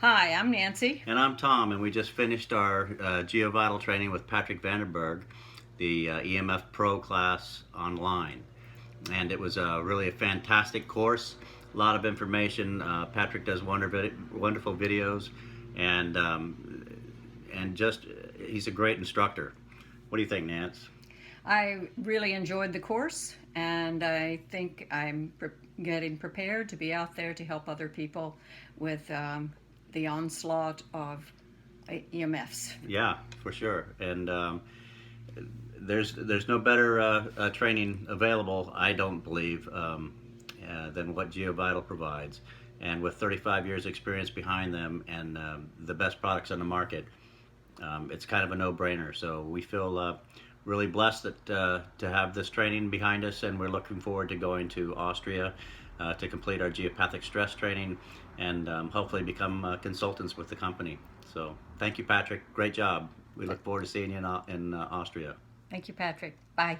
Hi, I'm Nancy. And I'm Tom, and we just finished our GeoVital training with Patrick Vandenberg, the EMF Pro class online. And it was really a fantastic course, a lot of information. Patrick does wonderful videos, and just he's a great instructor. What do you think, Nance? I really enjoyed the course, and I think I'm getting prepared to be out there to help other people with the onslaught of EMFs. Yeah, for sure. And there's no better training available, I don't believe, than what GeoVital provides. And with 35 years experience behind them and the best products on the market, it's kind of a no-brainer. So we feel really blessed to have this training behind us, and we're looking forward to going to Austria to complete our geopathic stress training and hopefully become consultants with the company. So thank you, Patrick. Great job. We look forward to seeing you in Austria. Thank you, Patrick. Bye.